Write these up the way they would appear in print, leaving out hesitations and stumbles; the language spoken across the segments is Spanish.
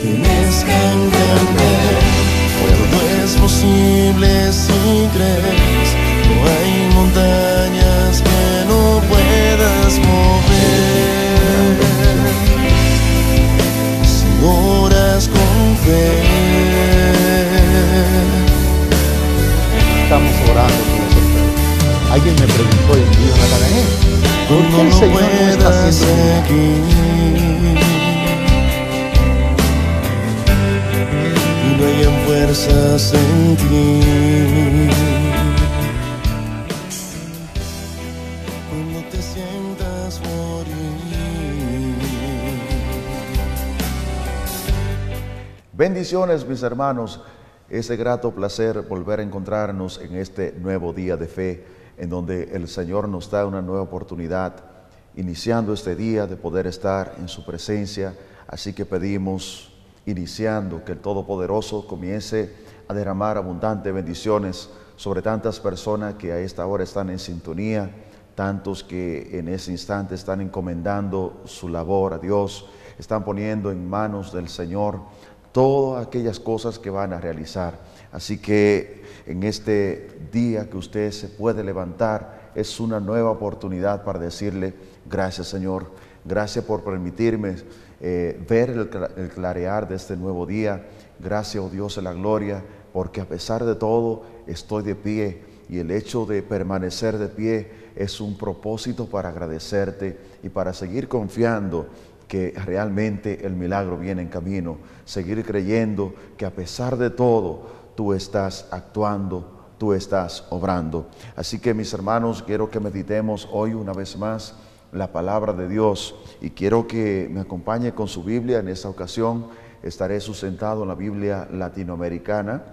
tienes que entender, todo es posible si crees. No hay montañas que no puedas mover si oras con fe. Estamos orando con esa fe. Alguien me preguntó y me dijo, Natanael, ¿por qué el Señor no está haciendo seguir? Y no hayan fuerzas en ti. Cuando te sientas morir. Bendiciones, mis hermanos. Es de grato placer volver a encontrarnos en este nuevo día de fe, en donde el Señor nos da una nueva oportunidad, iniciando este día de poder estar en su presencia. Así que pedimos, iniciando, que el Todopoderoso comience a derramar abundantes bendiciones sobre tantas personas que a esta hora están en sintonía, tantos que en ese instante están encomendando su labor a Dios, están poniendo en manos del Señor todas aquellas cosas que van a realizar. Así que en este día que usted se puede levantar, es una nueva oportunidad para decirle, gracias Señor, gracias por permitirme ver el clarear de este nuevo día. Gracias, oh Dios de la gloria, porque a pesar de todo estoy de pie, y el hecho de permanecer de pie es un propósito para agradecerte y para seguir confiando que realmente el milagro viene en camino, seguir creyendo que a pesar de todo, tú estás actuando, tú estás obrando. Así que, mis hermanos, quiero que meditemos hoy una vez más la palabra de Dios, y quiero que me acompañe con su Biblia. En esta ocasión estaré sustentado en la Biblia latinoamericana,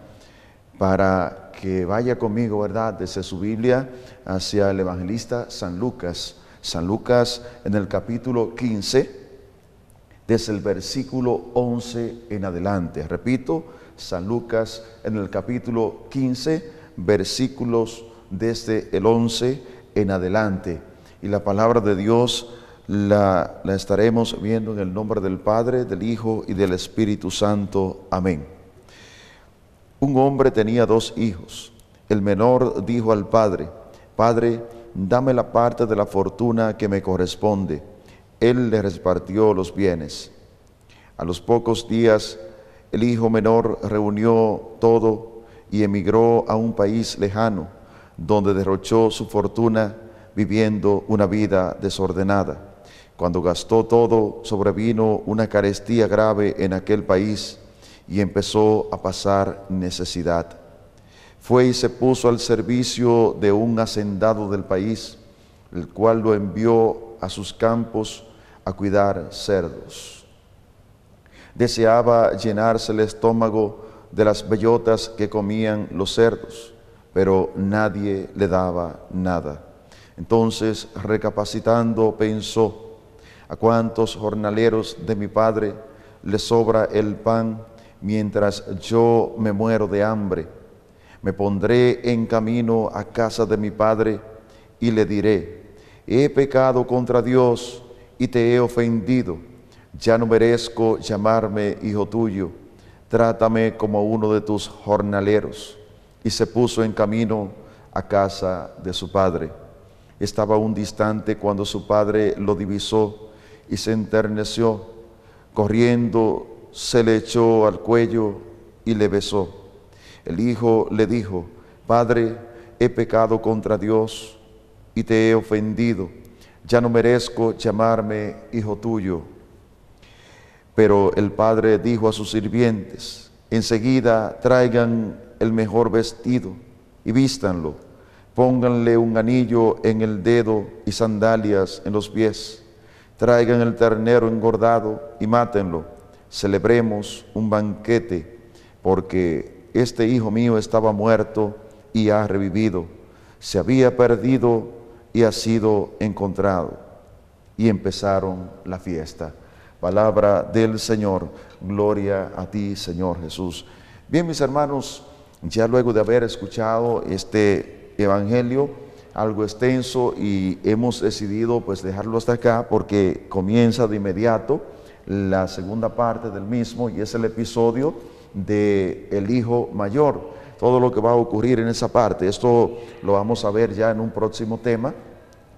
para que vaya conmigo, ¿verdad?, desde su Biblia hacia el evangelista San Lucas. San Lucas en el capítulo 15, desde el versículo 11 en adelante. Repito, San Lucas en el capítulo 15, versículos desde el 11 en adelante. Y la palabra de Dios la estaremos viendo en el nombre del Padre, del Hijo y del Espíritu Santo. Amén. Un hombre tenía 2 hijos. El menor dijo al padre: Padre, dame la parte de la fortuna que me corresponde. Él le repartió los bienes. A los pocos días, el hijo menor reunió todo y emigró a un país lejano, donde derrochó su fortuna viviendo una vida desordenada. Cuando gastó todo, sobrevino una carestía grave en aquel país y empezó a pasar necesidad. Fue y se puso al servicio de un hacendado del país, el cual lo envió a sus campos a cuidar cerdos. Deseaba llenarse el estómago de las bellotas que comían los cerdos, pero nadie le daba nada. Entonces, recapacitando, pensó: ¿a cuántos jornaleros de mi padre les sobra el pan mientras yo me muero de hambre? Me pondré en camino a casa de mi padre y le diré: he pecado contra Dios y te he ofendido. Ya no merezco llamarme hijo tuyo. Trátame como uno de tus jornaleros. Y se puso en camino a casa de su padre. Estaba aún distante cuando su padre lo divisó y se enterneció. Corriendo, se le echó al cuello y le besó. El hijo le dijo: Padre, he pecado contra Dios y te he ofendido. Ya no merezco llamarme hijo tuyo. Pero el padre dijo a sus sirvientes: enseguida traigan el mejor vestido y vístanlo. Pónganle un anillo en el dedo y sandalias en los pies. Traigan el ternero engordado y mátenlo. Celebremos un banquete, porque este hijo mío estaba muerto y ha revivido. Se había perdido y ha sido encontrado. Y empezaron la fiesta. Palabra del Señor. Gloria a ti, Señor Jesús. Bien, mis hermanos, ya luego de haber escuchado este evangelio algo extenso, y hemos decidido pues dejarlo hasta acá porque comienza de inmediato la segunda parte del mismo, y es el episodio del hijo mayor. Todo lo que va a ocurrir en esa parte, esto lo vamos a ver ya en un próximo tema,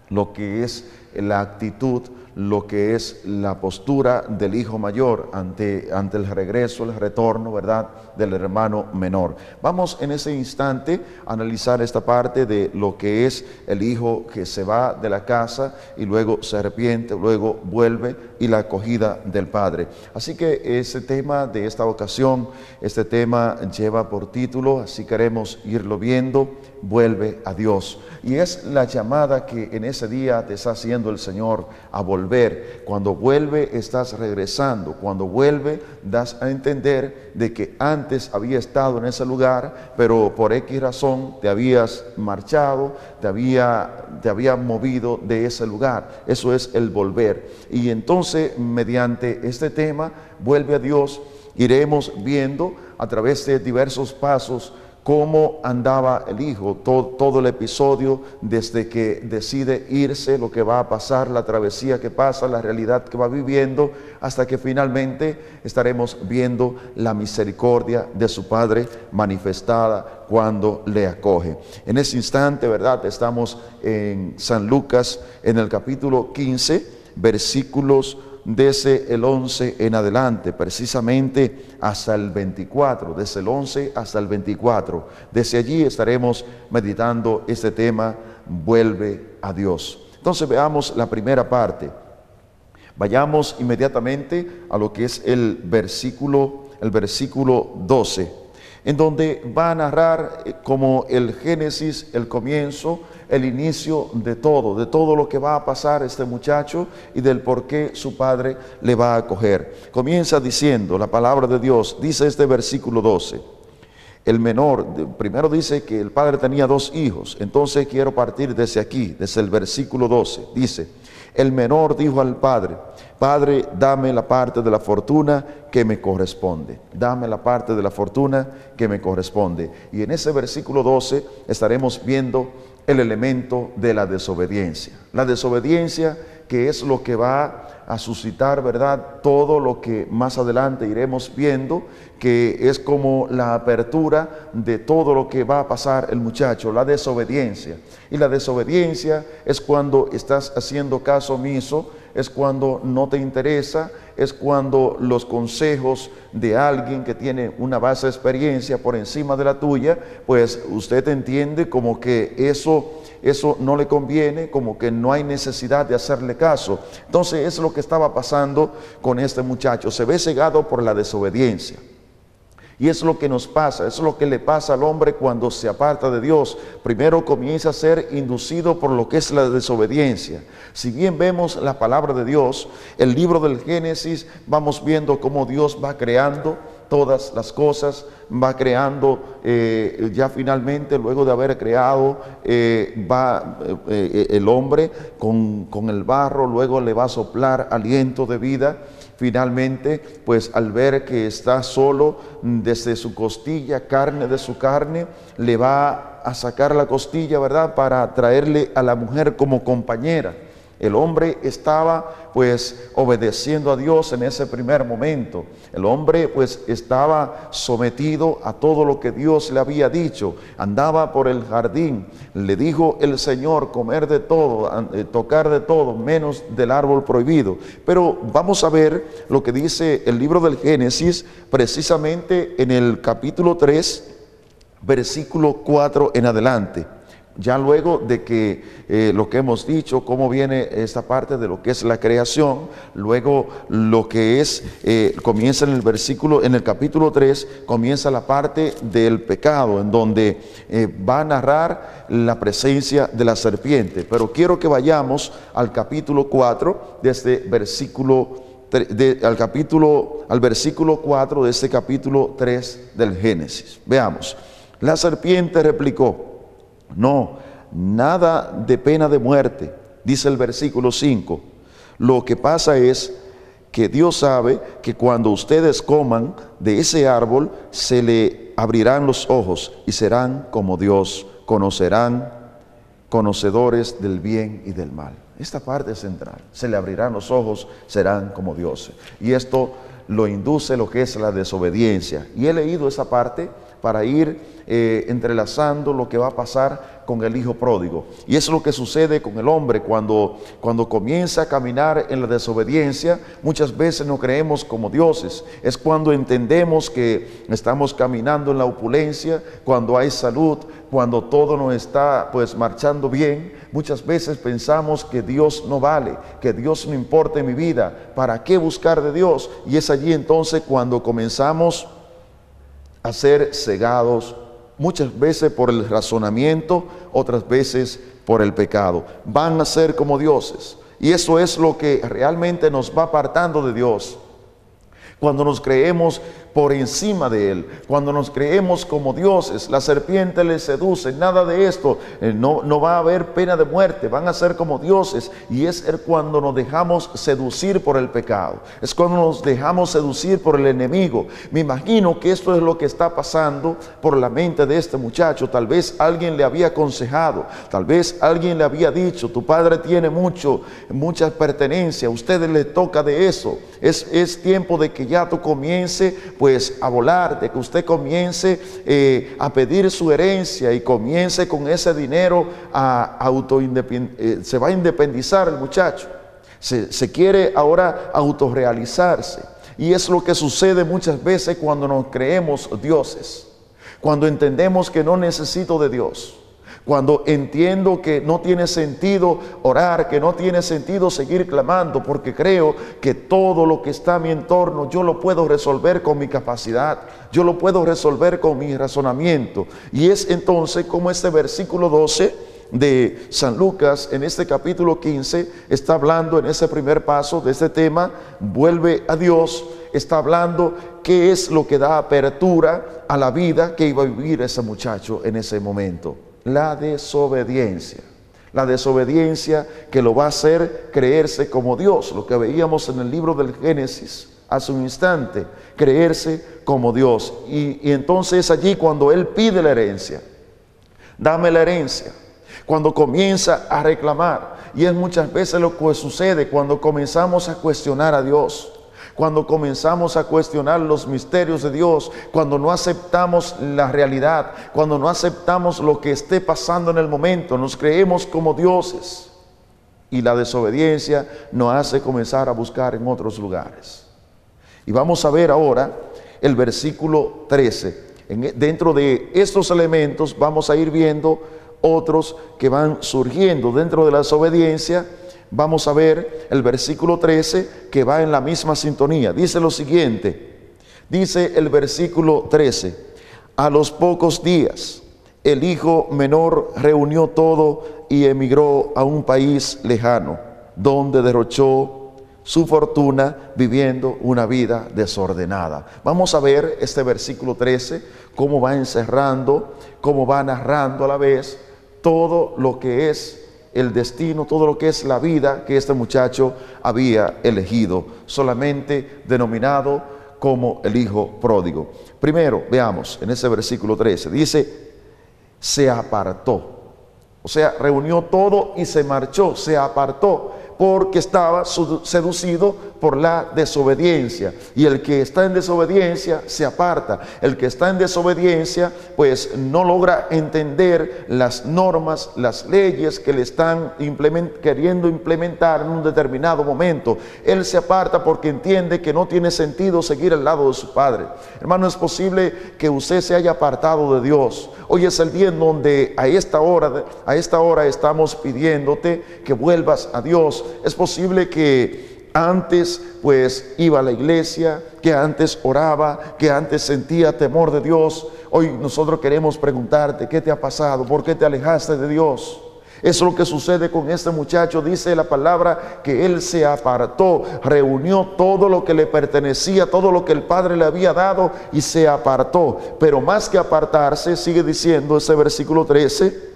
lo que es la actitud, lo que es la postura del hijo mayor ante el regreso, el retorno, ¿verdad?, del hermano menor. Vamos en ese instante a analizar esta parte de lo que es el hijo que se va de la casa y luego se arrepiente, luego vuelve, y la acogida del padre. Así que ese tema de esta ocasión, este tema lleva por título, así queremos irlo viendo, vuelve a Dios. Y es la llamada que en ese día te está haciendo el Señor a volver. Cuando vuelve estás regresando. Cuando vuelve das a entender de que antes había estado en ese lugar, pero por X razón te habías marchado, te había movido de ese lugar. Eso es el volver. Y entonces, mediante este tema, vuelve a Dios, iremos viendo a través de diversos pasos cómo andaba el hijo, todo el episodio, desde que decide irse, lo que va a pasar, la travesía que pasa, la realidad que va viviendo, hasta que finalmente estaremos viendo la misericordia de su Padre manifestada cuando le acoge. En ese instante, ¿verdad?, estamos en San Lucas, en el capítulo 15, versículos desde el 11 en adelante, precisamente hasta el 24, desde el 11 hasta el 24. Desde allí estaremos meditando este tema, vuelve a Dios. Entonces veamos la primera parte. Vayamos inmediatamente a lo que es el versículo 12, en donde va a narrar como el Génesis, el comienzo, el inicio de todo lo que va a pasar este muchacho y del por qué su padre le va a acoger. Comienza diciendo la palabra de Dios, dice este versículo 12, el menor, primero dice que el padre tenía 2 hijos, entonces quiero partir desde aquí, desde el versículo 12, dice, el menor dijo al padre, Padre, dame la parte de la fortuna que me corresponde. Dame la parte de la fortuna que me corresponde. Y en ese versículo 12 estaremos viendo el elemento de la desobediencia. La desobediencia, que es lo que va a suscitar, ¿verdad?, todo lo que más adelante iremos viendo, que es como la apertura de todo lo que va a pasar el muchacho, la desobediencia. Y la desobediencia es cuando estás haciendo caso omiso, es cuando no te interesa, es cuando los consejos de alguien que tiene una base de experiencia por encima de la tuya, pues usted entiende como que eso no le conviene, como que no hay necesidad de hacerle caso. Entonces es lo que estaba pasando con este muchacho, se ve cegado por la desobediencia. Y es lo que nos pasa, es lo que le pasa al hombre cuando se aparta de Dios. Primero comienza a ser inducido por lo que es la desobediencia. Si bien vemos la palabra de Dios, el libro del Génesis, vamos viendo cómo Dios va creando todas las cosas, va creando, ya finalmente, luego de haber creado, el hombre con el barro, luego le va a soplar aliento de vida. Finalmente, pues al ver que está solo, desde su costilla, carne de su carne, le va a sacar la costilla, ¿verdad?, para traerle a la mujer como compañera. El hombre estaba pues obedeciendo a Dios en ese primer momento. El hombre pues estaba sometido a todo lo que Dios le había dicho. Andaba por el jardín. Le dijo el Señor comer de todo, tocar de todo, menos del árbol prohibido. Pero vamos a ver lo que dice el libro del Génesis, precisamente en el capítulo 3, versículo 4 en adelante. Ya luego de que lo que hemos dicho, cómo viene esta parte de lo que es la creación, luego lo que es, comienza en el capítulo 3, comienza la parte del pecado, en donde va a narrar la presencia de la serpiente. Pero quiero que vayamos al capítulo 4, desde al versículo 4 de este capítulo 3 del Génesis. Veamos. La serpiente replicó: no, nada de pena de muerte, dice el versículo 5. Lo que pasa es que Dios sabe que cuando ustedes coman de ese árbol, se le abrirán los ojos y serán como Dios, conocedores del bien y del mal. esta parte central. Se le abrirán los ojos, serán como dioses. Y esto lo induce lo que es la desobediencia. Y he leído esa parte para ir entrelazando lo que va a pasar con el hijo pródigo. Y eso es lo que sucede con el hombre cuando comienza a caminar en la desobediencia. Muchas veces nos creemos como dioses. Es cuando entendemos que estamos caminando en la opulencia, cuando hay salud, cuando todo nos está pues marchando bien. Muchas veces pensamos que Dios no vale, que Dios no importa en mi vida. ¿Para qué buscar de Dios? Y es allí entonces cuando comenzamos a ser cegados, muchas veces por el razonamiento, otras veces por el pecado. Van a ser como dioses. Y eso es lo que realmente nos va apartando de Dios. Cuando nos creemos por encima de Él, cuando nos creemos como dioses, la serpiente les seduce, nada de esto, no va a haber pena de muerte, van a ser como dioses. Y es cuando nos dejamos seducir por el pecado, es cuando nos dejamos seducir por el enemigo. Me imagino que esto es lo que está pasando por la mente de este muchacho. Tal vez alguien le había aconsejado, tal vez alguien le había dicho: tu padre tiene mucha pertenencia, a usted le toca de eso, es tiempo de que ya tú comience pues a volar, de que usted comience a pedir su herencia y comience con ese dinero se va a independizar el muchacho, se quiere ahora autorrealizarse. Y es lo que sucede muchas veces cuando nos creemos dioses, cuando entendemos que no necesito de Dios, cuando entiendo que no tiene sentido orar, que no tiene sentido seguir clamando, porque creo que todo lo que está a mi entorno yo lo puedo resolver con mi capacidad, yo lo puedo resolver con mi razonamiento. Y es entonces como este versículo 12 de San Lucas, en este capítulo 15, está hablando en ese primer paso de este tema: vuelve a Dios. Está hablando qué es lo que da apertura a la vida que iba a vivir ese muchacho en ese momento. La desobediencia que lo va a hacer creerse como Dios, lo que veíamos en el libro del Génesis hace un instante, creerse como Dios. Y entonces allí cuando él pide la herencia, dame la herencia, cuando comienza a reclamar, y es muchas veces lo que sucede cuando comenzamos a cuestionar a Dios, cuando comenzamos a cuestionar los misterios de Dios, cuando no aceptamos la realidad, cuando no aceptamos lo que esté pasando en el momento, nos creemos como dioses. Y la desobediencia nos hace comenzar a buscar en otros lugares. Y vamos a ver ahora el versículo 13. Dentro de estos elementos vamos a ir viendo otros que van surgiendo dentro de la desobediencia. Vamos a ver el versículo 13 que va en la misma sintonía. Dice lo siguiente, dice el versículo 13: a los pocos días el hijo menor reunió todo y emigró a un país lejano, donde derrochó su fortuna viviendo una vida desordenada. Vamos a ver este versículo 13, cómo va encerrando, cómo va narrando a la vez todo lo que es el destino, todo lo que es la vida que este muchacho había elegido, solamente denominado como el hijo pródigo. Primero, veamos en ese versículo 13, dice: se apartó, o sea, reunió todo y se marchó, se apartó, porque estaba seducido por la desobediencia. Y el que está en desobediencia se aparta. El que está en desobediencia pues no logra entender las normas, las leyes que le están queriendo implementar en un determinado momento. Él se aparta porque entiende que no tiene sentido seguir al lado de su padre. Hermano, es posible que usted se haya apartado de Dios. Hoy es el día en donde a esta hora estamos pidiéndote que vuelvas a Dios. Es posible que antes pues iba a la iglesia, que antes oraba, que antes sentía temor de Dios. Hoy nosotros queremos preguntarte: ¿qué te ha pasado? ¿Por qué te alejaste de Dios? Eso es lo que sucede con este muchacho. Dice la palabra que él se apartó, reunió todo lo que le pertenecía, todo lo que el Padre le había dado, y se apartó. Pero más que apartarse, sigue diciendo ese versículo 13,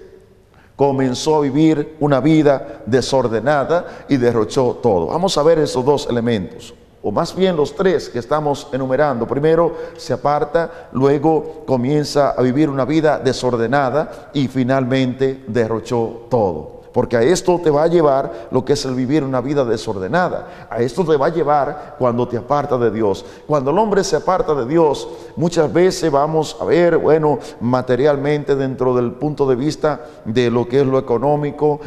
comenzó a vivir una vida desordenada y derrochó todo. Vamos a ver esos dos elementos, o más bien los tres que estamos enumerando. Primero se aparta, luego comienza a vivir una vida desordenada y finalmente derrochó todo. porque a esto te va a llevar lo que es el vivir una vida desordenada. A esto te va a llevar cuando te apartas de Dios. Cuando el hombre se aparta de Dios, muchas veces vamos a ver, bueno, materialmente, dentro del punto de vista de lo que es lo económico,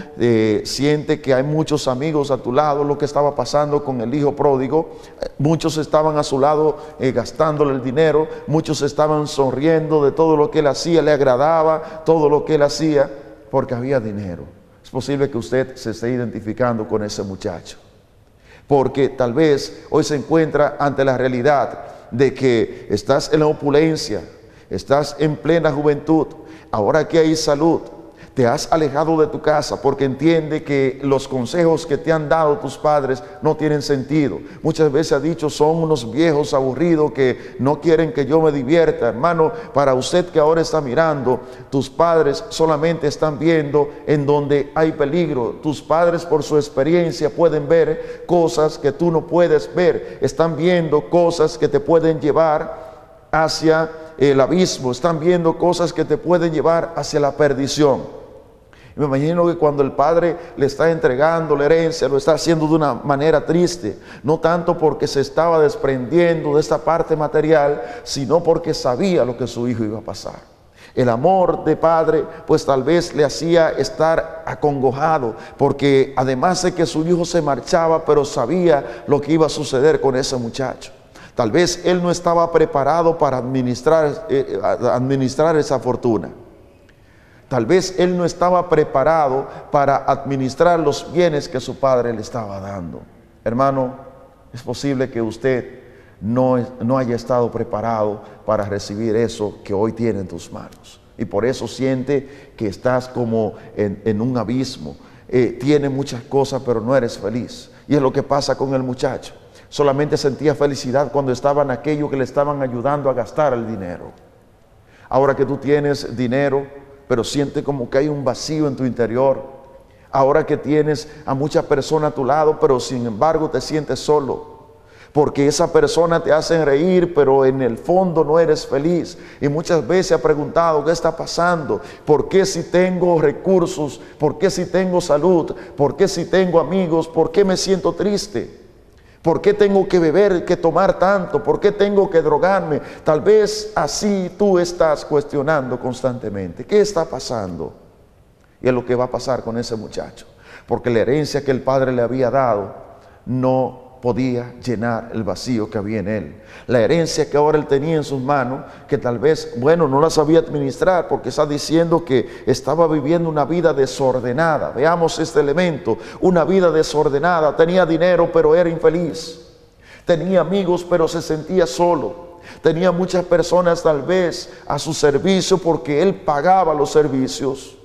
siente que hay muchos amigos a tu lado. Lo que estaba pasando con el hijo pródigo, muchos estaban a su lado gastándole el dinero, muchos estaban sonriendo de todo lo que él hacía, le agradaba todo lo que él hacía, porque había dinero. Es posible que usted se esté identificando con ese muchacho, porque tal vez hoy se encuentra ante la realidad de que estás en la opulencia, estás en plena juventud, ahora que hay salud, te has alejado de tu casa porque entiende que los consejos que te han dado tus padres no tienen sentido. Muchas veces ha dicho, son unos viejos aburridos que no quieren que yo me divierta. Hermano, para usted que ahora está mirando, tus padres solamente están viendo en donde hay peligro. Tus padres, por su experiencia, pueden ver cosas que tú no puedes ver. Están viendo cosas que te pueden llevar hacia el abismo. Están viendo cosas que te pueden llevar hacia la perdición. Me imagino que cuando el padre le está entregando la herencia, lo está haciendo de una manera triste, no tanto porque se estaba desprendiendo de esta parte material, sino porque sabía lo que su hijo iba a pasar. El amor de padre, pues tal vez le hacía estar acongojado, porque además de que su hijo se marchaba, pero sabía lo que iba a suceder con ese muchacho. Tal vez él no estaba preparado para administrar esa fortuna. Tal vez él no estaba preparado para administrar los bienes que su padre le estaba dando. Hermano, es posible que usted no haya estado preparado para recibir eso que hoy tiene en tus manos. Y por eso siente que estás como en un abismo. Tiene muchas cosas, pero no eres feliz. Y es lo que pasa con el muchacho. Solamente sentía felicidad cuando estaba en aquello que le estaban ayudando a gastar el dinero. Ahora que tú tienes dinero, pero siente como que hay un vacío en tu interior. Ahora que tienes a mucha persona a tu lado, pero sin embargo te sientes solo, porque esa persona te hace reír, pero en el fondo no eres feliz. Y muchas veces ha preguntado, ¿qué está pasando? ¿Por qué si tengo recursos? ¿Por qué si tengo salud? ¿Por qué si tengo amigos? ¿Por qué me siento triste? ¿Por qué tengo que beber, que tomar tanto? ¿Por qué tengo que drogarme? Tal vez así tú estás cuestionando constantemente. ¿Qué está pasando? Y es lo que va a pasar con ese muchacho. Porque la herencia que el padre le había dado no podía llenar el vacío que había en él. La herencia que ahora él tenía en sus manos, que tal vez, bueno, no la sabía administrar, porque está diciendo que estaba viviendo una vida desordenada. Veamos este elemento, una vida desordenada. Tenía dinero, pero era infeliz. Tenía amigos, pero se sentía solo. Tenía muchas personas tal vez a su servicio, porque él pagaba los servicios,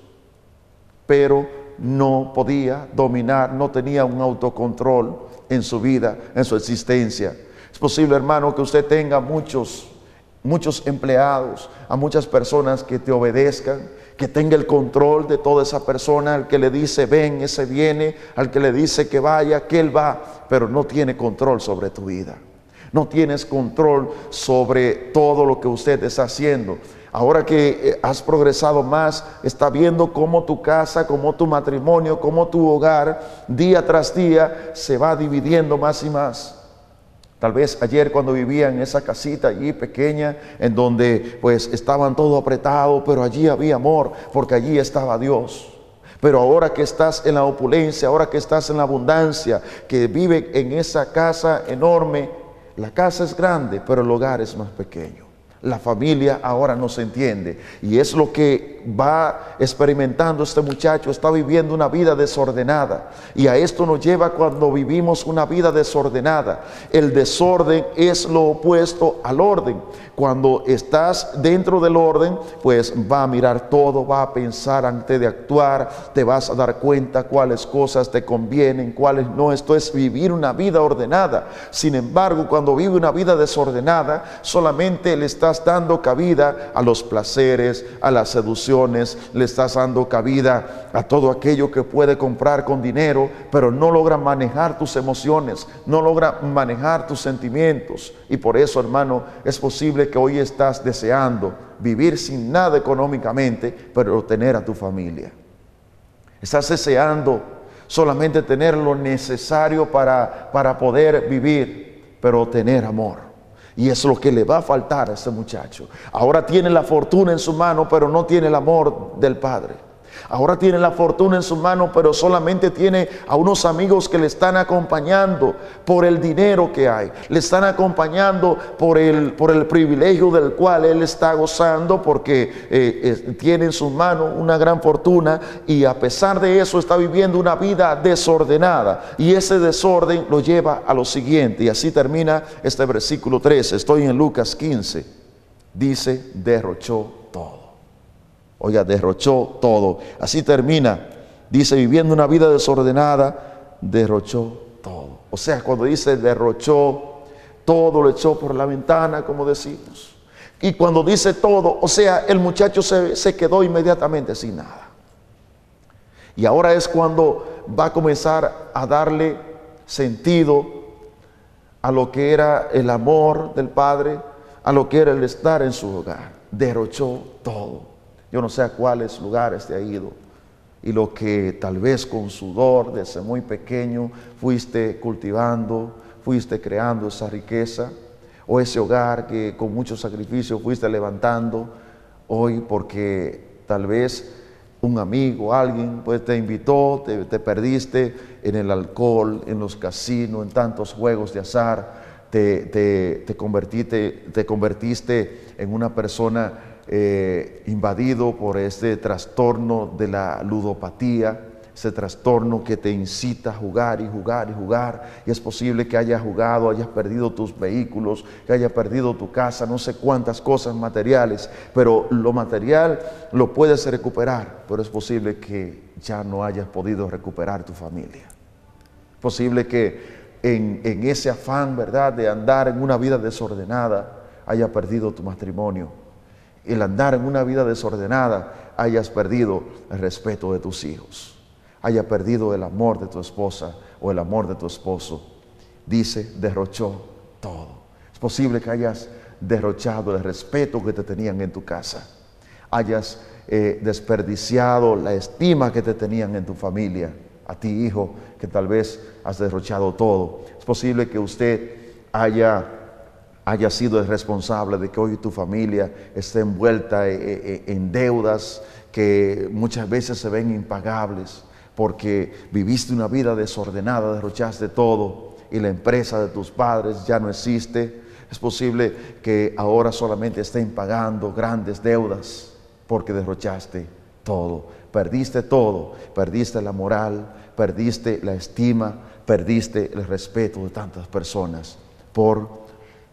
pero no podía dominar, no tenía un autocontrol en su vida, en su existencia. Es posible, hermano, que usted tenga muchos empleados, a muchas personas que te obedezcan, que tenga el control de toda esa persona. Al que le dice ven, ese viene, al que le dice que vaya, que él va, pero no tiene control sobre tu vida. No tienes control sobre todo lo que usted está haciendo. Ahora que has progresado más, está viendo cómo tu casa, cómo tu matrimonio, cómo tu hogar, día tras día, se va dividiendo más y más. Tal vez ayer cuando vivía en esa casita allí pequeña, en donde pues estaban todo apretado, pero allí había amor, porque allí estaba Dios. Pero ahora que estás en la opulencia, ahora que estás en la abundancia, que vive en esa casa enorme, la casa es grande, pero el hogar es más pequeño. La familia ahora no se entiende, y es lo que va experimentando este muchacho. Está viviendo una vida desordenada, y a esto nos lleva cuando vivimos una vida desordenada. El desorden es lo opuesto al orden. Cuando estás dentro del orden, pues va a mirar todo, va a pensar antes de actuar, te vas a dar cuenta cuáles cosas te convienen, cuáles no. Esto es vivir una vida ordenada. Sin embargo, cuando vive una vida desordenada, solamente le estás dando cabida a los placeres, a las seducciones, le estás dando cabida a todo aquello que puede comprar con dinero, pero no logra manejar tus emociones, no logra manejar tus sentimientos. Y por eso, hermano, es posible que hoy estás deseando vivir sin nada económicamente, pero tener a tu familia. Estás deseando solamente tener lo necesario para poder vivir, pero tener amor. Y es lo que le va a faltar a este muchacho. Ahora tiene la fortuna en su mano, pero no tiene el amor del Padre. Ahora tiene la fortuna en su mano, pero solamente tiene a unos amigos que le están acompañando por el dinero que hay. Le están acompañando por el privilegio del cual él está gozando, porque tiene en su mano una gran fortuna, y a pesar de eso está viviendo una vida desordenada. Y ese desorden lo lleva a lo siguiente, y así termina este versículo 13. Estoy en Lucas 15. Dice, derrochó todo. Oiga, derrochó todo. Así termina. Dice, viviendo una vida desordenada, derrochó todo. O sea, cuando dice derrochó, todo lo echó por la ventana, como decimos. Y cuando dice todo, o sea, el muchacho se quedó inmediatamente sin nada. Y ahora es cuando va a comenzar a darle sentido a lo que era el amor del Padre, a lo que era el estar en su hogar. Derrochó todo. Yo no sé a cuáles lugares te ha ido, y lo que tal vez con sudor desde muy pequeño fuiste cultivando, fuiste creando esa riqueza, o ese hogar que con mucho sacrificio fuiste levantando, hoy porque tal vez un amigo, alguien pues te invitó, te perdiste en el alcohol, en los casinos, en tantos juegos de azar, te convertiste en una persona invadido por este trastorno de la ludopatía, ese trastorno que te incita a jugar y jugar y jugar, y es posible que hayas jugado, hayas perdido tus vehículos, que hayas perdido tu casa, no sé cuántas cosas materiales, pero lo material lo puedes recuperar, pero es posible que ya no hayas podido recuperar tu familia. Es posible que en ese afán, ¿verdad?, de andar en una vida desordenada, hayas perdido tu matrimonio. El andar en una vida desordenada, hayas perdido el respeto de tus hijos, hayas perdido el amor de tu esposa o el amor de tu esposo. Dice, derrochó todo. Es posible que hayas derrochado el respeto que te tenían en tu casa, hayas desperdiciado la estima que te tenían en tu familia. A ti, hijo, que tal vez has derrochado todo. Es posible que usted haya sido el responsable de que hoy tu familia esté envuelta en deudas que muchas veces se ven impagables, porque viviste una vida desordenada, derrochaste todo, y la empresa de tus padres ya no existe. Es posible que ahora solamente estén pagando grandes deudas porque derrochaste todo, perdiste la moral, perdiste la estima, perdiste el respeto de tantas personas por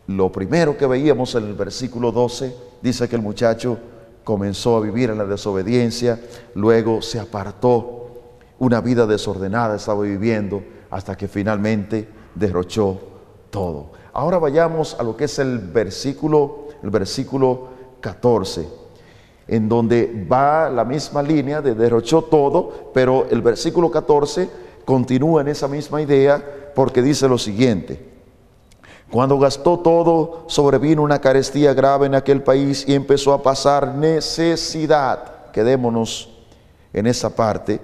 lo primero que veíamos en el versículo 12. Dice que el muchacho comenzó a vivir en la desobediencia, luego se apartó, una vida desordenada estaba viviendo, hasta que finalmente derrochó todo. Ahora vayamos a lo que es el versículo 14, en donde va la misma línea de derrochó todo, pero el versículo 14 continúa en esa misma idea, porque dice lo siguiente: cuando gastó todo, sobrevino una carestía grave en aquel país y empezó a pasar necesidad. Quedémonos en esa parte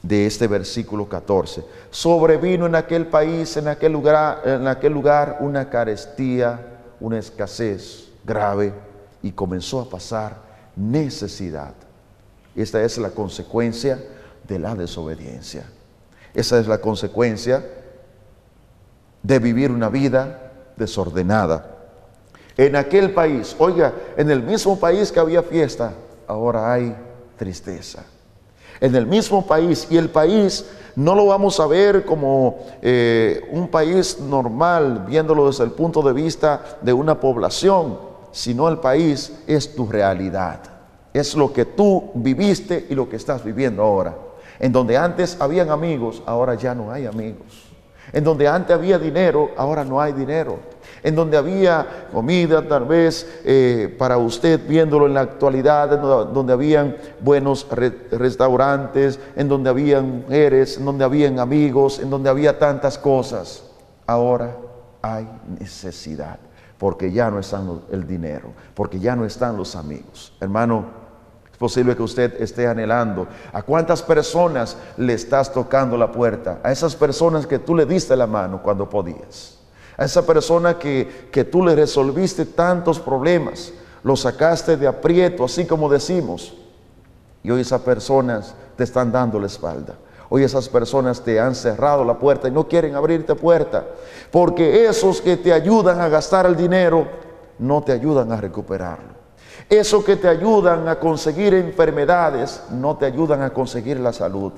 de este versículo 14. Sobrevino en aquel país, en aquel lugar una carestía, una escasez grave, y comenzó a pasar necesidad. Esta es la consecuencia de la desobediencia. Esa es la consecuencia de vivir una vida desordenada. En aquel país, oiga, en el mismo país que había fiesta, ahora hay tristeza. En el mismo país, y el país no lo vamos a ver como un país normal, viéndolo desde el punto de vista de una población, sino el país es tu realidad, es lo que tú viviste y lo que estás viviendo ahora. En donde antes habían amigos, ahora ya no hay amigos. En donde antes había dinero, ahora no hay dinero. En donde había comida, tal vez para usted viéndolo en la actualidad, donde habían buenos restaurantes, en donde habían mujeres, en donde habían amigos, en donde había tantas cosas, ahora hay necesidad, porque ya no está el dinero, porque ya no están los amigos. Hermano, es posible que usted esté anhelando. ¿A cuántas personas le estás tocando la puerta? A esas personas que tú le diste la mano cuando podías. A esa persona que tú le resolviste tantos problemas, lo sacaste de aprieto, así como decimos. Y hoy esas personas te están dando la espalda. Hoy esas personas te han cerrado la puerta y no quieren abrirte puerta. Porque esos que te ayudan a gastar el dinero, no te ayudan a recuperarlo. Esos que te ayudan a conseguir enfermedades, no te ayudan a conseguir la salud.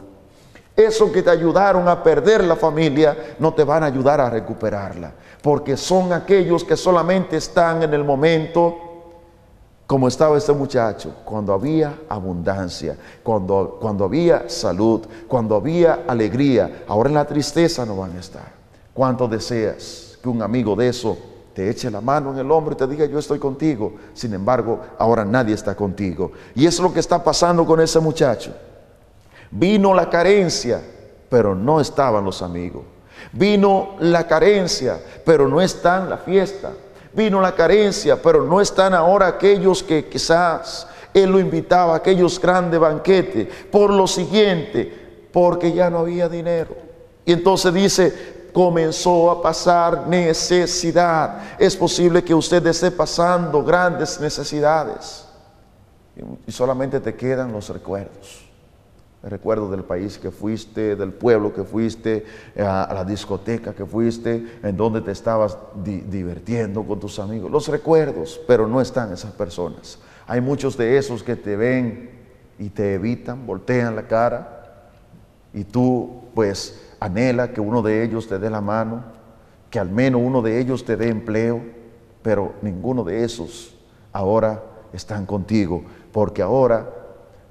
Esos que te ayudaron a perder la familia, no te van a ayudar a recuperarla. Porque son aquellos que solamente están en el momento como estaba este muchacho, cuando había abundancia, cuando había salud, cuando había alegría. Ahora en la tristeza no van a estar. ¿Cuánto deseas que un amigo de eso te eche la mano en el hombro y te diga: yo estoy contigo? Sin embargo, ahora nadie está contigo. Y eso es lo que está pasando con ese muchacho. Vino la carencia, pero no estaban los amigos. Vino la carencia, pero no está en la fiesta. Vino la carencia, pero no están ahora aquellos que quizás él lo invitaba a aquellos grandes banquetes. Por lo siguiente, porque ya no había dinero. Y entonces dice: comenzó a pasar necesidad. Es posible que usted esté pasando grandes necesidades y solamente te quedan los recuerdos. El recuerdo del país que fuiste, del pueblo que fuiste, a la discoteca que fuiste, en donde te estabas divirtiendo con tus amigos. Los recuerdos, pero no están esas personas. Hay muchos de esos que te ven y te evitan, voltean la cara, y tú pues anhela que uno de ellos te dé la mano, que al menos uno de ellos te dé empleo, pero ninguno de esos ahora están contigo, porque ahora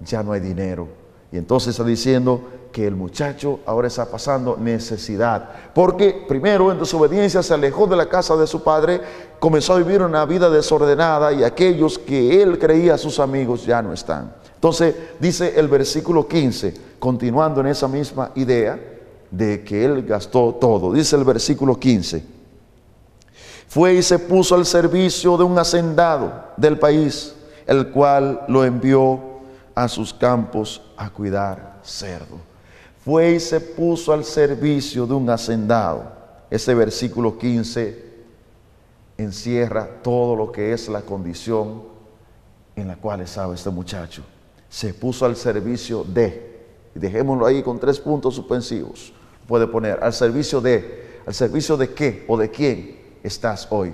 ya no hay dinero. Y entonces está diciendo que el muchacho ahora está pasando necesidad, porque primero en desobediencia se alejó de la casa de su padre, comenzó a vivir una vida desordenada, y aquellos que él creía sus amigos ya no están. Entonces dice el versículo 15, continuando en esa misma idea de que él gastó todo, dice el versículo 15: fue y se puso al servicio de un hacendado del país, el cual lo envió a sus campos a cuidar cerdo. Fue y se puso al servicio de un hacendado. Ese versículo 15 encierra todo lo que es la condición en la cual estaba este muchacho. Se puso al servicio de, y dejémoslo ahí con 3 puntos suspensivos. Puede poner al servicio de qué o de quién estás hoy.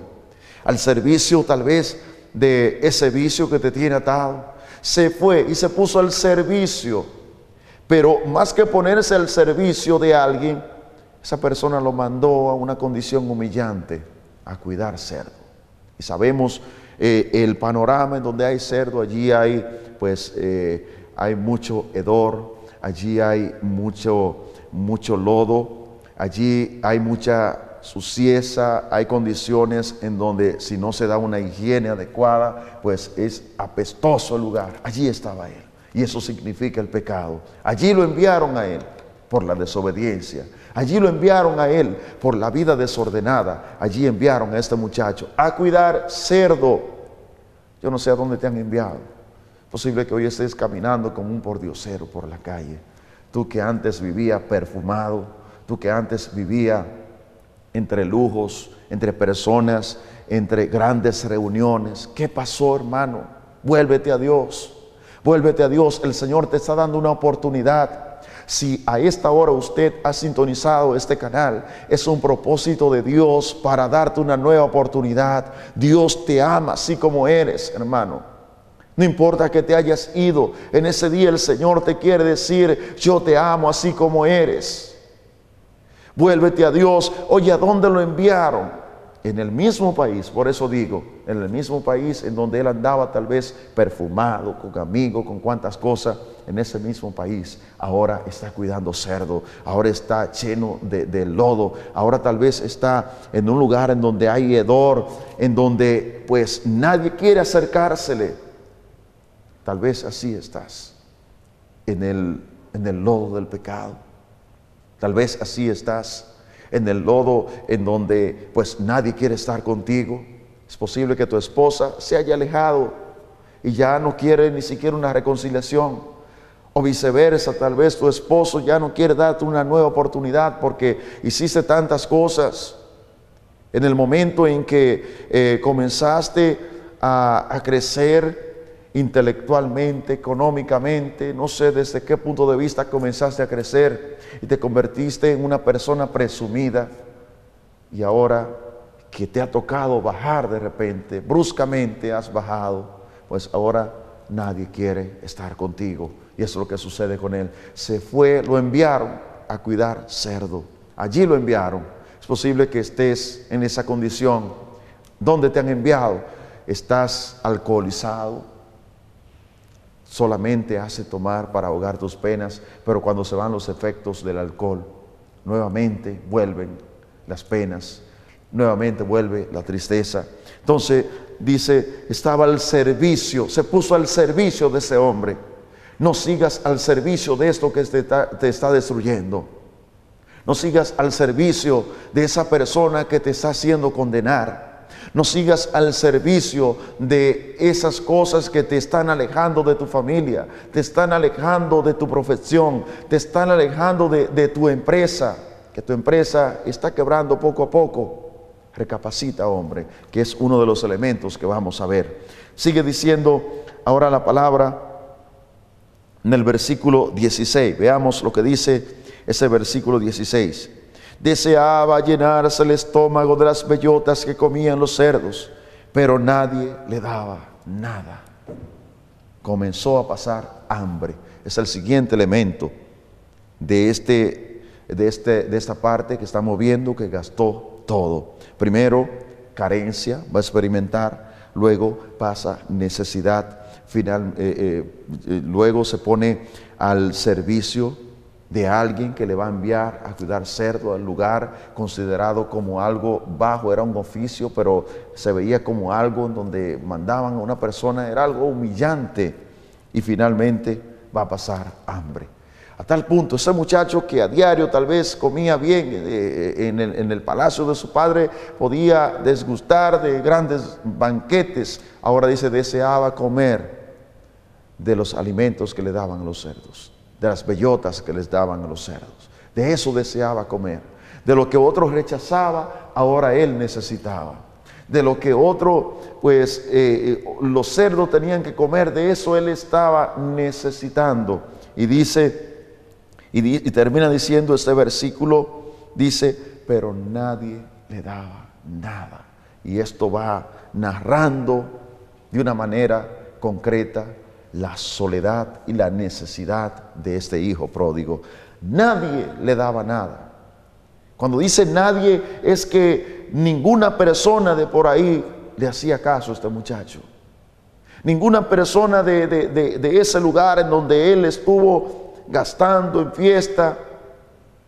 Al servicio tal vez de ese vicio que te tiene atado. Se fue y se puso al servicio, pero más que ponerse al servicio de alguien, esa persona lo mandó a una condición humillante, a cuidar cerdo. Y sabemos el panorama en donde hay cerdo. Allí hay hay mucho hedor, allí hay mucho lodo, allí hay mucha suciedad, hay condiciones en donde si no se da una higiene adecuada, pues es apestoso el lugar. Allí estaba él, y eso significa el pecado. Allí lo enviaron a él por la desobediencia, allí lo enviaron a él por la vida desordenada, allí enviaron a este muchacho a cuidar cerdo. Yo no sé a dónde te han enviado. Posible que hoy estés caminando como un pordiosero por la calle. Tú que antes vivía perfumado, tú que antes vivía entre lujos, entre personas, entre grandes reuniones. ¿Qué pasó, hermano? Vuélvete a Dios. Vuélvete a Dios. El Señor te está dando una oportunidad. Si a esta hora usted ha sintonizado este canal, es un propósito de Dios para darte una nueva oportunidad. Dios te ama así como eres, hermano. No importa que te hayas ido, en ese día el Señor te quiere decir: yo te amo así como eres. Vuélvete a Dios. Oye, ¿a dónde lo enviaron? En el mismo país, por eso digo, en el mismo país en donde él andaba tal vez perfumado, con amigos, con cuantas cosas. En ese mismo país ahora está cuidando cerdo, ahora está lleno de lodo, ahora tal vez está en un lugar en donde hay hedor, en donde pues nadie quiere acercársele. Tal vez así estás, en el lodo del pecado. Tal vez así estás, en el lodo en donde pues nadie quiere estar contigo. Es posible que tu esposa se haya alejado y ya no quiere ni siquiera una reconciliación. O viceversa, tal vez tu esposo ya no quiere darte una nueva oportunidad porque hiciste tantas cosas. En el momento en que comenzaste a crecer intelectualmente, económicamente, no sé desde qué punto de vista comenzaste a crecer y te convertiste en una persona presumida, y ahora que te ha tocado bajar de repente, bruscamente has bajado, pues ahora nadie quiere estar contigo. Y eso es lo que sucede con él. Se fue, lo enviaron a cuidar cerdo. Allí lo enviaron. Es posible que estés en esa condición. ¿Dónde te han enviado? Estás alcoholizado. Solamente hace tomar para ahogar tus penas, pero cuando se van los efectos del alcohol, nuevamente vuelven las penas, nuevamente vuelve la tristeza. Entonces dice, estaba al servicio, se puso al servicio de ese hombre. No sigas al servicio de esto que te está destruyendo. No sigas al servicio de esa persona que te está haciendo condenar. No sigas al servicio de esas cosas que te están alejando de tu familia, te están alejando de tu profesión, te están alejando de tu empresa, que tu empresa está quebrando poco a poco. Recapacita, hombre, que es uno de los elementos que vamos a ver. Sigue diciendo ahora la palabra en el versículo 16. Veamos lo que dice ese versículo 16. Deseaba llenarse el estómago de las bellotas que comían los cerdos, pero nadie le daba nada. Comenzó a pasar hambre. Es el siguiente elemento de esta parte que estamos viendo, que gastó todo. Primero, carencia, va a experimentar. Luego pasa necesidad. Luego se pone al servicio de alguien que le va a enviar a cuidar cerdo al lugar considerado como algo bajo. Era un oficio, pero se veía como algo en donde mandaban a una persona, era algo humillante. Y finalmente va a pasar hambre. A tal punto, ese muchacho que a diario tal vez comía bien en el palacio de su padre, podía desgustar de grandes banquetes, ahora dice, deseaba comer de los alimentos que le daban a los cerdos, de las bellotas que les daban a los cerdos. De eso deseaba comer. De lo que otro rechazaba, ahora él necesitaba. De lo que otro, pues, los cerdos tenían que comer, de eso él estaba necesitando. Y dice, y termina diciendo este versículo, dice, pero nadie le daba nada. Y esto va narrando de una manera concreta la soledad y la necesidad de este hijo pródigo. Nadie le daba nada. Cuando dice nadie, es que ninguna persona de por ahí le hacía caso a este muchacho. Ninguna persona de ese lugar en donde él estuvo gastando en fiesta,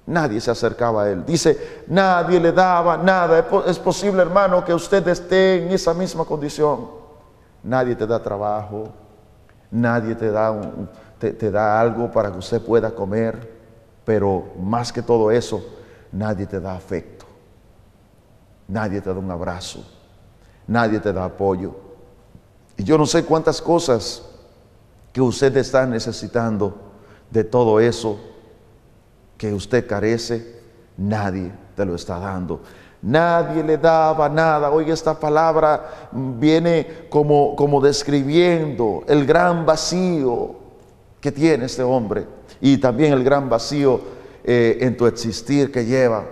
nadie se acercaba a él. Dice, nadie le daba nada. Es posible, hermano, que usted esté en esa misma condición. Nadie te da trabajo. Nadie te da algo para que usted pueda comer, pero más que todo eso, nadie te da afecto, nadie te da un abrazo, nadie te da apoyo. Y yo no sé cuántas cosas que usted está necesitando de todo eso que usted carece, nadie te lo está dando. Nadie le daba nada. Oiga, esta palabra viene como describiendo el gran vacío que tiene este hombre, y también el gran vacío en tu existir que lleva,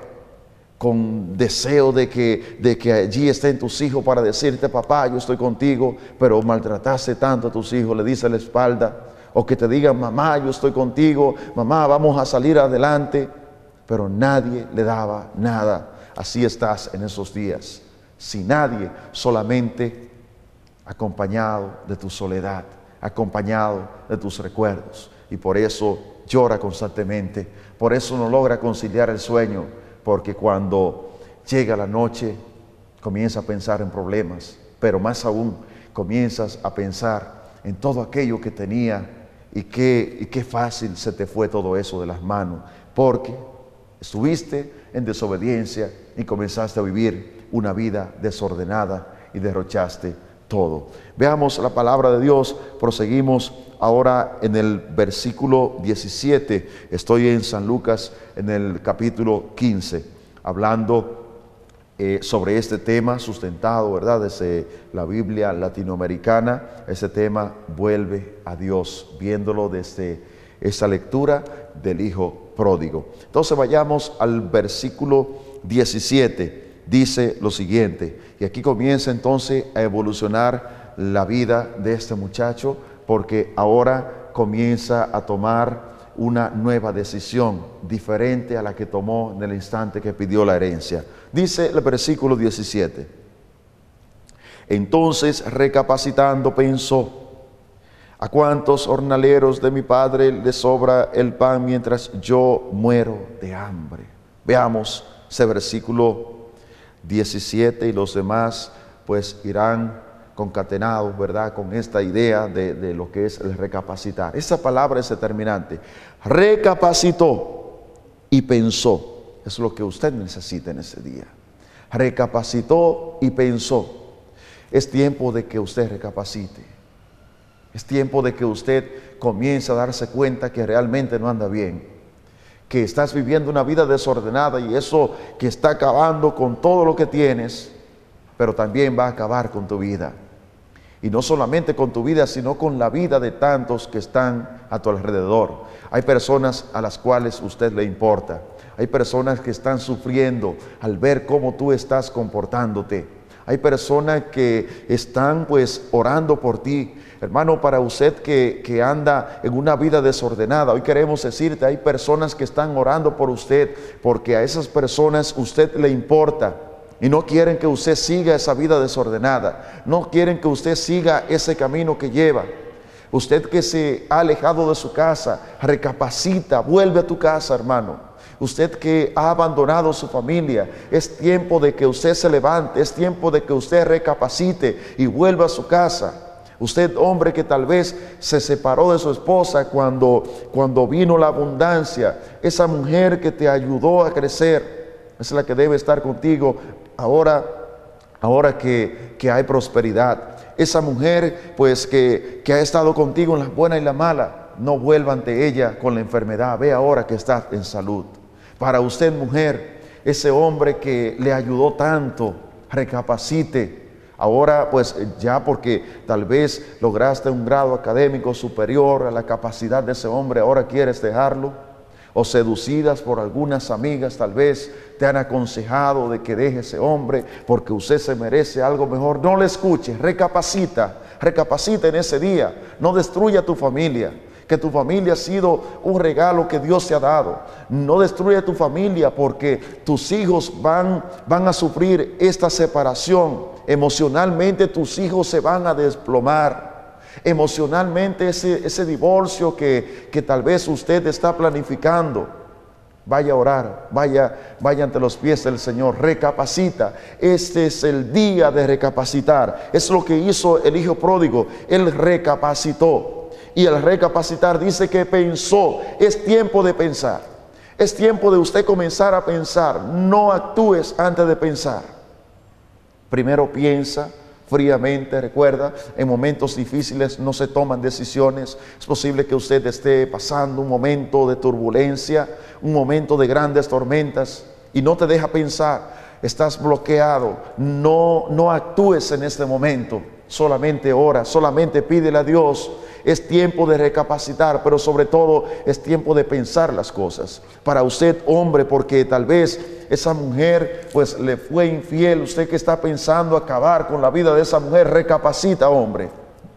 con deseo de que allí estén tus hijos para decirte, papá, yo estoy contigo, pero maltrataste tanto a tus hijos, le dice la espalda. O que te digan, mamá, yo estoy contigo, mamá, vamos a salir adelante, pero nadie le daba nada. Así estás en esos días, sin nadie, solamente acompañado de tu soledad, acompañado de tus recuerdos. Y por eso llora constantemente, por eso no logra conciliar el sueño, porque cuando llega la noche comienza a pensar en problemas, pero más aún comienzas a pensar en todo aquello que tenía, y qué fácil se te fue todo eso de las manos, porque estuviste en desobediencia y comenzaste a vivir una vida desordenada y derrochaste todo. Veamos la palabra de Dios, proseguimos ahora en el versículo 17. Estoy en San Lucas, en el capítulo 15, hablando sobre este tema sustentado, ¿verdad?, desde la Biblia latinoamericana. Este tema vuelve a Dios, viéndolo desde esta lectura del Hijo Pródigo. Entonces vayamos al versículo 17. Dice lo siguiente, y aquí comienza entonces a evolucionar la vida de este muchacho, porque ahora comienza a tomar una nueva decisión, diferente a la que tomó en el instante que pidió la herencia. Dice el versículo 17, entonces recapacitando pensó, ¿a cuántos jornaleros de mi padre les sobra el pan mientras yo muero de hambre? Veamos ese versículo 17 y los demás pues irán concatenados, ¿verdad?, con esta idea de lo que es el recapacitar. Esa palabra es determinante. Recapacitó y pensó. Es lo que usted necesita en ese día. Recapacitó y pensó. Es tiempo de que usted recapacite. Es tiempo de que usted comience a darse cuenta que realmente no anda bien, que estás viviendo una vida desordenada y eso que está acabando con todo lo que tienes, pero también va a acabar con tu vida. Y no solamente con tu vida, sino con la vida de tantos que están a tu alrededor. Hay personas a las cuales usted le importa. Hay personas que están sufriendo al ver cómo tú estás comportándote. Hay personas que están pues orando por ti. Hermano, para usted que anda en una vida desordenada, hoy queremos decirte, hay personas que están orando por usted, porque a esas personas usted le importa. Y no quieren que usted siga esa vida desordenada. No quieren que usted siga ese camino que lleva. Usted que se ha alejado de su casa, recapacita, vuelve a tu casa, hermano. Usted que ha abandonado su familia, es tiempo de que usted se levante, es tiempo de que usted recapacite y vuelva a su casa. Usted, hombre, que tal vez se separó de su esposa cuando vino la abundancia, esa mujer que te ayudó a crecer, es la que debe estar contigo ahora que hay prosperidad. Esa mujer pues que ha estado contigo en la buena y la mala, no vuelva ante ella con la enfermedad. Ve ahora que está en salud. Para usted, mujer, ese hombre que le ayudó tanto, recapacite. Ahora pues ya porque tal vez lograste un grado académico superior a la capacidad de ese hombre, ahora quieres dejarlo. O seducidas por algunas amigas tal vez te han aconsejado de que deje ese hombre porque usted se merece algo mejor. No le escuches, recapacita en ese día. No destruya tu familia, que tu familia ha sido un regalo que Dios te ha dado. No destruya tu familia porque tus hijos van a sufrir esta separación. Emocionalmente tus hijos se van a desplomar. Emocionalmente ese divorcio que tal vez usted está planificando, vaya a orar, vaya ante los pies del Señor, recapacita. Este es el día de recapacitar. Es lo que hizo el hijo pródigo. Él recapacitó, y al recapacitar dice que pensó. Es tiempo de pensar. Es tiempo de usted comenzar a pensar. No actúes antes de pensar. Primero piensa fríamente. Recuerda, en momentos difíciles no se toman decisiones. Es posible que usted esté pasando un momento de turbulencia, un momento de grandes tormentas y no te deja pensar. Estás bloqueado. No actúes en este momento. Solamente ora, solamente pídele a Dios. Es tiempo de recapacitar, pero sobre todo es tiempo de pensar las cosas. Para usted, hombre, porque tal vez esa mujer pues le fue infiel, usted que está pensando acabar con la vida de esa mujer, recapacita, hombre.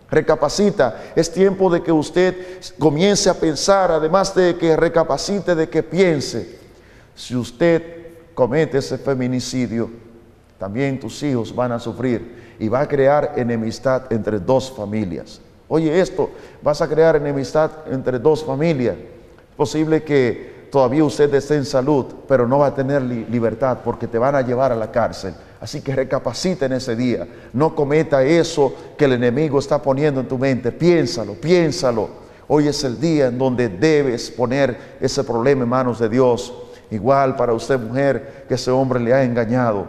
Recapacita. Es tiempo de que usted comience a pensar, además de que recapacite, de que piense. Si usted comete ese feminicidio, también tus hijos van a sufrir y va a crear enemistad entre dos familias. Oye esto, vas a crear enemistad entre dos familias. Es posible que todavía usted esté en salud, pero no va a tener libertad porque te van a llevar a la cárcel. Así que recapacita en ese día. No cometa eso que el enemigo está poniendo en tu mente. Piénsalo. Hoy es el día en donde debes poner ese problema en manos de Dios. Igual para usted, mujer, que ese hombre le ha engañado.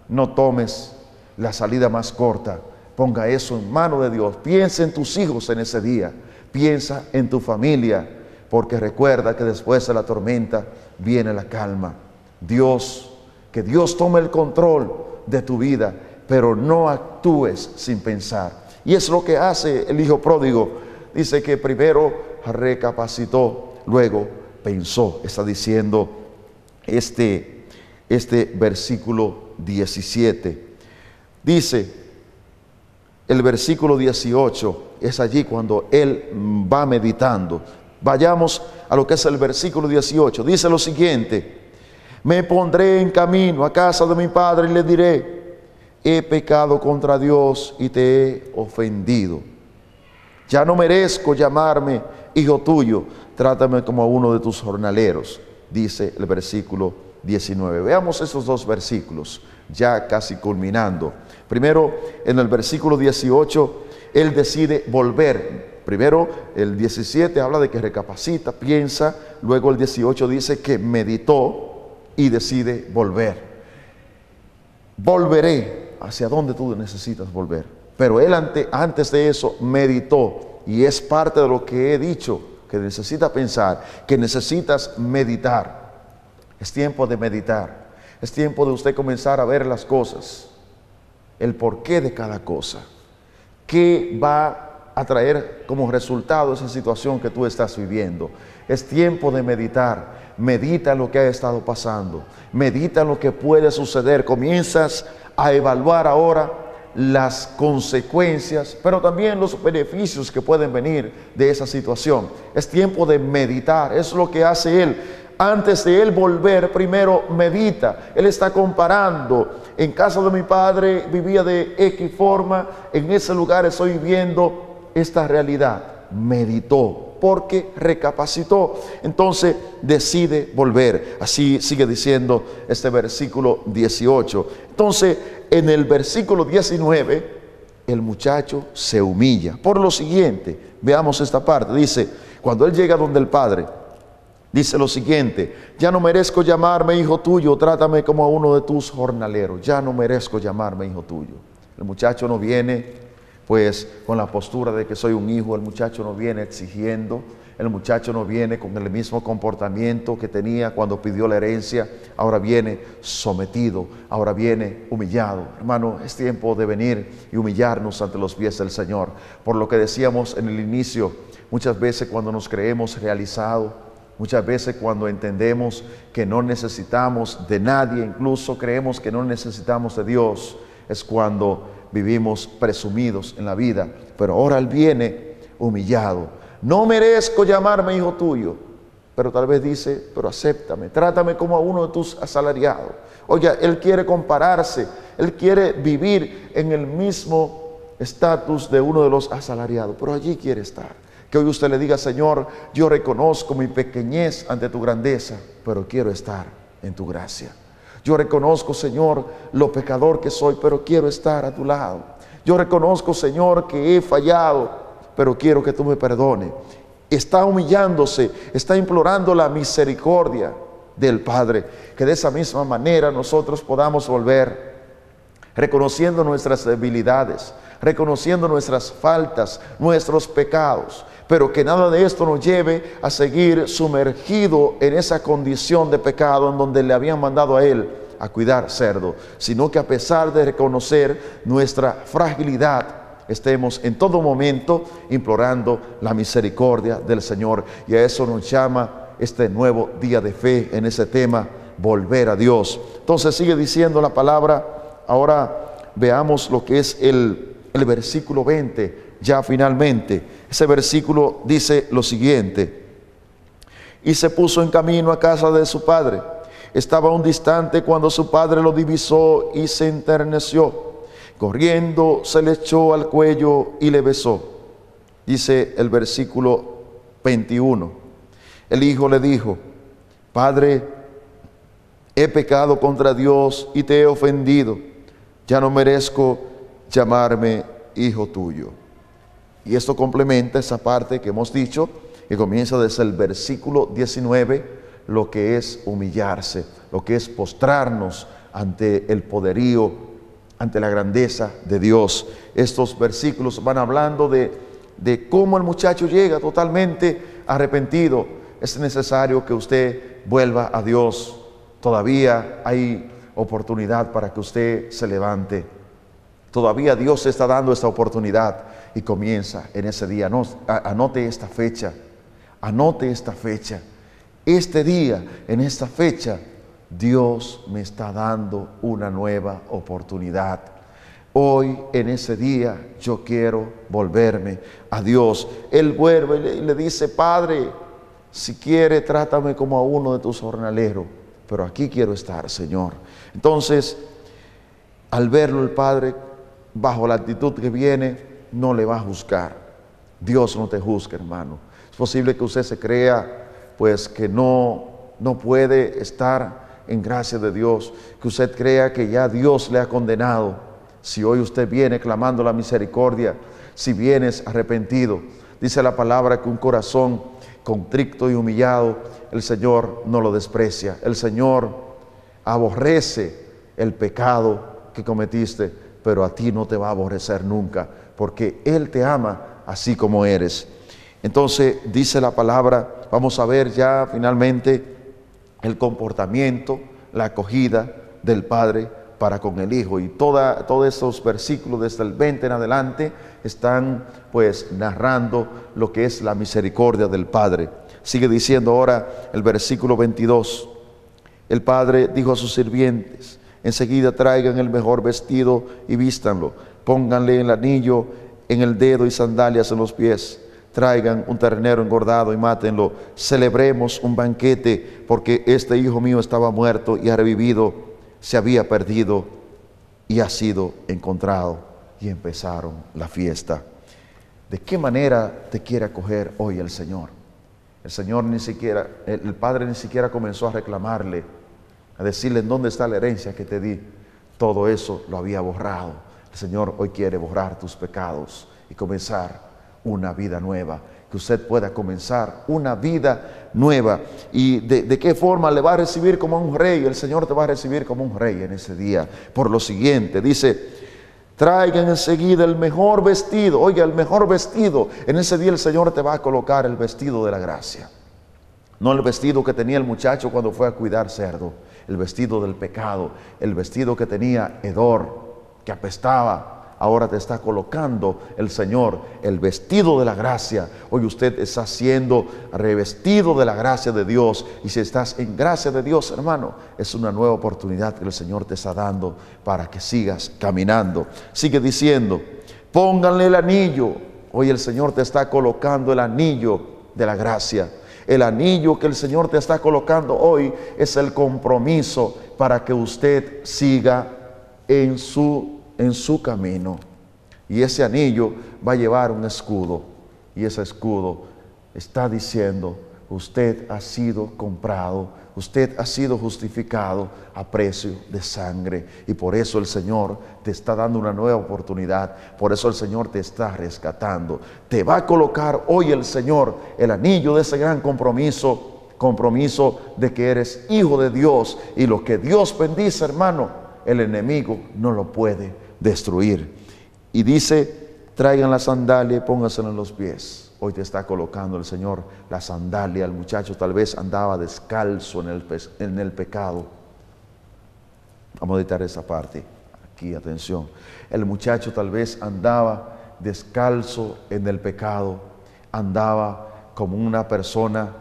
No tomes la salida más corta. Ponga eso en mano de Dios. Piensa en tus hijos en ese día. Piensa en tu familia, porque recuerda que después de la tormenta viene la calma. Que Dios tome el control de tu vida, pero no actúes sin pensar. Y es lo que hace el hijo pródigo. Dice que primero recapacitó, luego pensó. Está diciendo este versículo 17. Dice el versículo 18, es allí cuando él va meditando. Vayamos a lo que es el versículo 18. Dice lo siguiente: me pondré en camino a casa de mi padre y le diré, he pecado contra Dios y te he ofendido. Ya no merezco llamarme hijo tuyo, trátame como a uno de tus jornaleros, dice el versículo 19. Veamos esos dos versículos, ya casi culminando. Primero, en el versículo 18, él decide volver. Primero, el 17 habla de que recapacita, piensa. Luego el 18 dice que meditó y decide volver. Volveré. ¿Hacia dónde tú necesitas volver? Pero él antes de eso meditó. Y es parte de lo que he dicho, que necesita pensar, que necesitas meditar. Es tiempo de meditar. Es tiempo de usted comenzar a ver las cosas, el porqué de cada cosa, qué va a traer como resultado esa situación que tú estás viviendo. Es tiempo de meditar. Medita lo que ha estado pasando, medita lo que puede suceder. Comienzas a evaluar ahora las consecuencias, pero también los beneficios que pueden venir de esa situación. Es tiempo de meditar. Es lo que hace él. Antes de él volver, primero medita. Él está comparando. En casa de mi padre vivía de X forma, en ese lugar estoy viviendo esta realidad. Meditó, porque recapacitó. Entonces decide volver. Así sigue diciendo este versículo 18. Entonces, en el versículo 19, el muchacho se humilla. Por lo siguiente, veamos esta parte. Dice, cuando él llega donde el padre, dice lo siguiente: ya no merezco llamarme hijo tuyo, trátame como a uno de tus jornaleros. Ya no merezco llamarme hijo tuyo. El muchacho no viene pues con la postura de que soy un hijo. El muchacho no viene exigiendo. El muchacho no viene con el mismo comportamiento que tenía cuando pidió la herencia. Ahora viene sometido, ahora viene humillado. Hermano, es tiempo de venir y humillarnos ante los pies del Señor. Por lo que decíamos en el inicio, muchas veces cuando nos creemos realizados, muchas veces cuando entendemos que no necesitamos de nadie, incluso creemos que no necesitamos de Dios, es cuando vivimos presumidos en la vida. Pero ahora él viene humillado. No merezco llamarme hijo tuyo, pero tal vez dice, pero acéptame, trátame como a uno de tus asalariados. Oye, él quiere compararse, él quiere vivir en el mismo estatus de uno de los asalariados, pero allí quiere estar. Que hoy usted le diga, Señor, yo reconozco mi pequeñez ante tu grandeza, pero quiero estar en tu gracia. Yo reconozco, Señor, lo pecador que soy, pero quiero estar a tu lado. Yo reconozco, Señor, que he fallado, pero quiero que tú me perdones. Está humillándose, está implorando la misericordia del Padre. Que de esa misma manera nosotros podamos volver, reconociendo nuestras debilidades, reconociendo nuestras faltas, nuestros pecados, pero que nada de esto nos lleve a seguir sumergido en esa condición de pecado en donde le habían mandado a él a cuidar cerdo, sino que a pesar de reconocer nuestra fragilidad, estemos en todo momento implorando la misericordia del Señor. Y a eso nos llama este nuevo día de fe en ese tema, volver a Dios. Entonces sigue diciendo la palabra. Ahora veamos lo que es el versículo 20, ya finalmente. Ese versículo dice lo siguiente: y se puso en camino a casa de su padre. Estaba aún distante cuando su padre lo divisó y se enterneció. Corriendo se le echó al cuello y le besó. Dice el versículo 21. El hijo le dijo: Padre, he pecado contra Dios y te he ofendido. Ya no merezco llamarme hijo tuyo. Y esto complementa esa parte que hemos dicho, que comienza desde el versículo 19, lo que es humillarse, lo que es postrarnos ante el poderío ante la grandeza de Dios. Estos versículos van hablando de cómo el muchacho llega totalmente arrepentido. Es necesario que usted vuelva a Dios. Todavía hay oportunidad para que usted se levante. Todavía Dios está dando esta oportunidad y comienza en ese día. Anote esta fecha. Anote esta fecha. Este día, en esta fecha, Dios me está dando una nueva oportunidad. Hoy, en ese día, yo quiero volverme a Dios. Él vuelve y le dice: Padre, si quiere, trátame como a uno de tus jornaleros, pero aquí quiero estar, Señor. Entonces, al verlo el Padre, bajo la actitud que viene, no le va a juzgar. Dios no te juzga, hermano. Es posible que usted se crea, pues, que no puede estar en gracia de Dios, que usted crea que ya Dios le ha condenado. Si hoy usted viene clamando la misericordia, si vienes arrepentido, dice la palabra que un corazón contrito y humillado, el Señor no lo desprecia. El Señor aborrece el pecado que cometiste, pero a ti no te va a aborrecer nunca, porque Él te ama así como eres. Entonces dice la palabra, vamos a ver ya finalmente el comportamiento, la acogida del Padre para con el Hijo. Y todos estos versículos desde el 20 en adelante están pues narrando lo que es la misericordia del Padre. Sigue diciendo ahora el versículo 22. El Padre dijo a sus sirvientes: enseguida traigan el mejor vestido y vístanlo, pónganle el anillo en el dedo y sandalias en los pies. Traigan un ternero engordado y mátenlo. Celebremos un banquete, porque este hijo mío estaba muerto y ha revivido, se había perdido y ha sido encontrado. Y empezaron la fiesta. ¿De qué manera te quiere acoger hoy el Señor? El Señor el Padre ni siquiera comenzó a reclamarle, a decirle: ¿en dónde está la herencia que te di? Todo eso lo había borrado. El Señor hoy quiere borrar tus pecados y comenzar una vida nueva, que usted pueda comenzar una vida nueva. ¿Y de qué forma le va a recibir como un rey? El Señor te va a recibir como un rey en ese día. Por lo siguiente, dice: traigan enseguida el mejor vestido. Oiga, el mejor vestido. En ese día el Señor te va a colocar el vestido de la gracia. No el vestido que tenía el muchacho cuando fue a cuidar cerdo, el vestido del pecado, el vestido que tenía hedor, que apestaba. Ahora te está colocando el Señor el vestido de la gracia. Hoy usted está siendo revestido de la gracia de Dios. Y si estás en gracia de Dios, hermano, es una nueva oportunidad que el Señor te está dando para que sigas caminando. Sigue diciendo: pónganle el anillo. Hoy el Señor te está colocando el anillo de la gracia. El anillo que el Señor te está colocando hoy es el compromiso para que usted siga en su camino. Y ese anillo va a llevar un escudo, y ese escudo está diciendo: usted ha sido comprado, usted ha sido justificado a precio de sangre. Y por eso el Señor te está dando una nueva oportunidad, por eso el Señor te está rescatando. Te va a colocar hoy el Señor el anillo de ese gran compromiso de que eres hijo de Dios, y lo que Dios bendice, hermano, el enemigo no lo puede destruir. Y dice: traigan la sandalia y póngansela en los pies. Hoy te está colocando el Señor la sandalia. El muchacho tal vez andaba descalzo en el pecado. Vamos a editar esa parte aquí, atención. El muchacho tal vez andaba descalzo en el pecado, andaba como una persona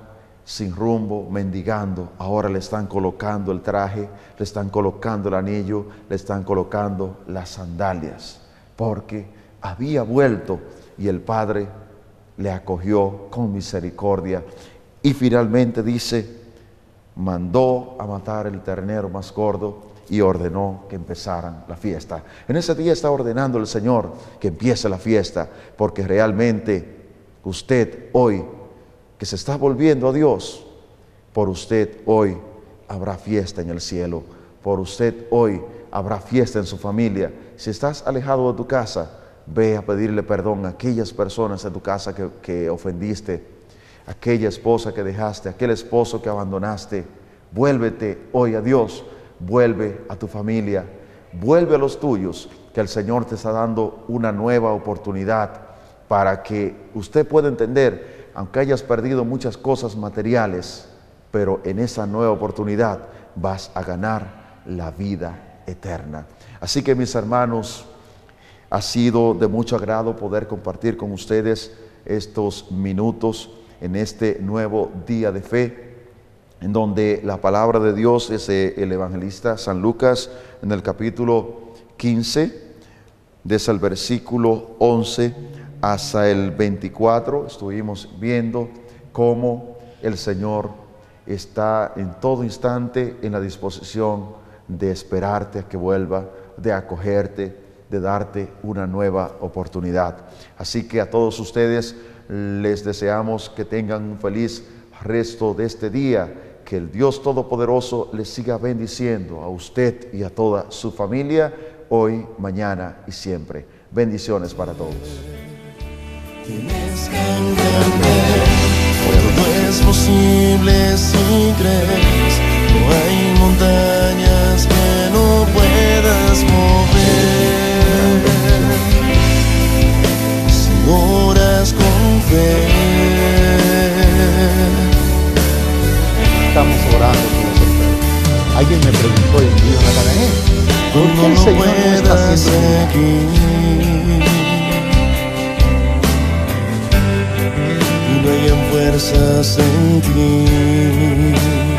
sin rumbo, mendigando. Ahora le están colocando el traje, le están colocando el anillo, le están colocando las sandalias, porque había vuelto y el Padre le acogió con misericordia. Y finalmente dice: mandó a matar el ternero más gordo y ordenó que empezaran la fiesta. En ese día está ordenando el Señor que empiece la fiesta, porque realmente usted hoy, que se está volviendo a Dios, por usted hoy habrá fiesta en el cielo. Por usted hoy habrá fiesta en su familia. Si estás alejado de tu casa, ve a pedirle perdón a aquellas personas de tu casa que ofendiste, aquella esposa que dejaste, aquel esposo que abandonaste. Vuélvete hoy a Dios, vuelve a tu familia, vuelve a los tuyos, que el Señor te está dando una nueva oportunidad para que usted pueda entender, aunque hayas perdido muchas cosas materiales, pero en esa nueva oportunidad vas a ganar la vida eterna. Así que, mis hermanos, ha sido de mucho agrado poder compartir con ustedes estos minutos en este nuevo día de fe, en donde la palabra de Dios es el evangelista San Lucas en el capítulo 15, desde el versículo 11 hasta el 24, estuvimos viendo cómo el Señor está en todo instante en la disposición de esperarte a que vuelva, de acogerte, de darte una nueva oportunidad. Así que a todos ustedes les deseamos que tengan un feliz resto de este día, que el Dios Todopoderoso les siga bendiciendo a usted y a toda su familia, hoy, mañana y siempre. Bendiciones para todos. Tienes que entender, todo es posible si crees. No hay montañas que no puedas mover si oras con fe. Estamos orando por nosotros. Alguien me preguntó en Río Natanael, ¿por qué el Señor no está haciendo seguir y no hayan fuerzas en ti?